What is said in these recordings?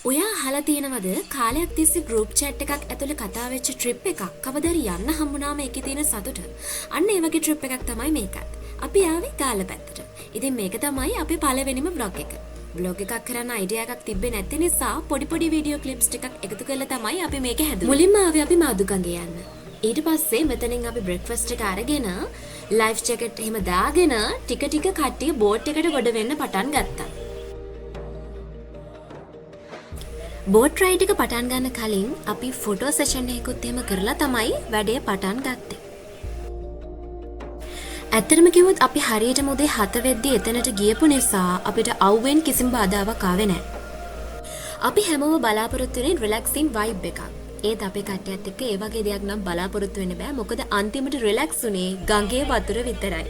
ඔයා අහලා තියෙනවද කාලයක් තිස්සේ ගෲප් chat එකක් ඇතුලේ කතා වෙච්ච ට්‍රිප් එකක් කවදාරි යන්න හම්බුනාම ඒකේ තියෙන සතුට. අන්න ඒ වගේ ට්‍රිප් එකක් තමයි මේකත්. අපි ආවේ ගාල්ල පැත්තට. ඉතින් මේක තමයි අපේ පළවෙනිම vlog එක. vlog එකක් කරන්න අයිඩියා එකක් තිබ්බේ නැති නිසා පොඩි වීඩියෝ ක්ලිප්ස් ටිකක් එකතු කරලා තමයි අපි මේක හැදුවේ. මුලින්ම ආවේ අපි මාදුගඟේ යන්න. ඊට පස්සේ මෙතනින් අපි බ්‍රෙක්ෆාස්ට් එක අරගෙන ලයිෆ් ජැකට් එහෙම දාගෙන ටික කට්ටිය බෝට් එකට ගොඩ වෙන්න පටන් ගත්තා. බෝට් රයිඩ් එක පටන් ගන්න කලින් අපි ෆොටෝ සෙෂන් එකකුත් එහෙම කරලා තමයි වැඩේ පටන් ගත්තේ. ඇත්තටම කිව්වොත් අපි හරියටම උදේ 7 වෙද්දී එතනට ගියපු නිසා අපිට අවුවෙන් කිසිම බාධාවක් ආවේ නැහැ. අපි හැමෝම බලාපොරොත්තු වෙන්නේ රිලැක්සින් වයිබ් එකක්. ඒත් අපේ කට්ටියත් එක්ක ඒ වගේ දෙයක් නම් බලාපොරොත්තු වෙන්න බෑ. මොකද අන්තිමට රිලැක්ස් උනේ ගඟේ වතුර විතරයි.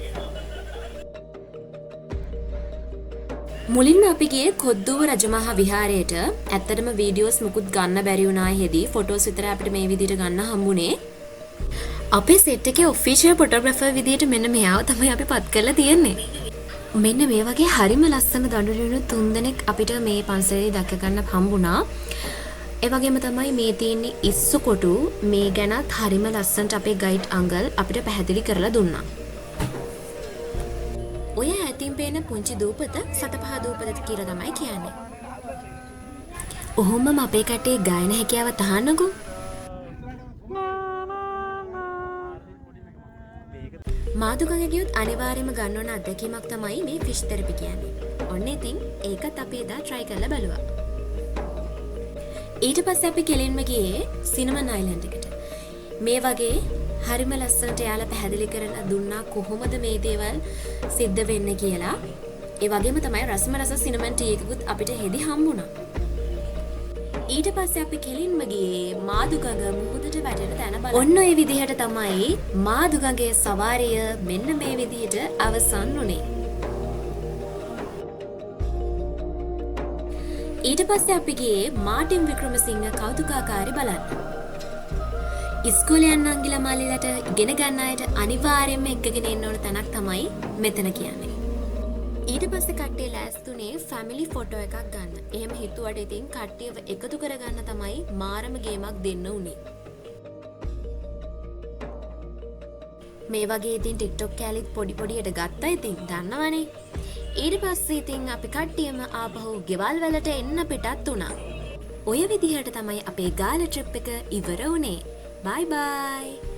මුලින්ම අපි ගියේ කොද්දුව රජමහා විහාරයට. ඇත්තටම වීඩියෝස් මුකුත් ගන්න බැරි වුණා හෙදී. ෆොටෝස් විතර අපිට මේ විදිහට ගන්න හම්බුනේ. අපේ සෙට් එකේ ඔෆිෂියල් ෆොටෝග්‍රැෆර් විදිහට මෙන්න මෙයාව තමයි අපි පත් කරලා තියෙන්නේ. මෙන්න මේ වගේ හරිම ලස්සන දඬුරියුණු 3 දෙනෙක් අපිට මේ පන්සලේ දැක ගන්න හම්බුණා. ඒ වගේම තමයි මේ තියෙන්නේ ඉස්සු කොටු. මේ ගැනත් හරිම ලස්සනට අපේ ගයිඩ් අංකල් අපිට පැහැදිලි කරලා දුන්නා. ඔය ඇතින් පේන පුංචි දූපත සතපහ දූපත කියලා තමයි කියන්නේ. ඔහොමම අපේ කටේ ගායන හැකියාව තහන්නකෝ. මාදුගඟ ගියොත් අනිවාර්යයෙන්ම ගන්න ඕන අත්දැකීමක් තමයි මේ ෆිෂ් තෙරපි කියන්නේ. ඔන්න ඉතින් ඒකත් අපි එදා try කරලා බලුවා. ඊට පස්සේ අපි කෙලින්ම ගියේ සිනමන් අයිලන්ඩ් එකට. මේ වගේ හරිම ලස්සනට යාලා පැහැදිලි කරලා දුන්නා කොහොමද මේ දේවල් සිද්ධ වෙන්නේ කියලා. ඒ වගේම තමයි රසම රස සිනමන් ටී එකකුත් අපිට හෙදි හම්බුණා. ඊට පස්සේ අපි කෙලින්ම ගියේ මාදුගඟ මුහුදට වැටෙන තැන බලන්න. ඔන්න ඔය විදිහට තමයි මාදුගඟේ සවාරිය මෙන්න මේ විදිහට අවසන් වුණේ. ඊට පස්සේ අපි ගියේ මාටින් වික්‍රමසිංහ කෞතුකාකාරී බලන්න. ඉස්කෝලේ යන අංගිලා මාලිලට ඉගෙන ගන්න අයට අනිවාර්යයෙන්ම එක්කගෙන එන්න ඕන තැනක් තමයි මෙතන කියන්නේ. ඊට පස්සේ කට්ටිය ලෑස්තුනේ ෆැමිලි ෆොටෝ එකක් ගන්න. එහෙම හිතුවට ඉතින් කට්ටියව එකතු කරගන්න තමයි මාරම ගේමක් දෙන්න උනේ. මේ වගේ ඉතින් TikTok කැලිත් පොඩියට ගත්තා ඉතින් දන්නවනේ. ඊට පස්සේ ඉතින් අපි කට්ටියම ආපහු ගෙවල් වලට එන්න පිටත් වුණා. ඔය විදිහට තමයි අපේ ගාල්ල ට්‍රිප් එක ඉවර වුණේ. Bye bye.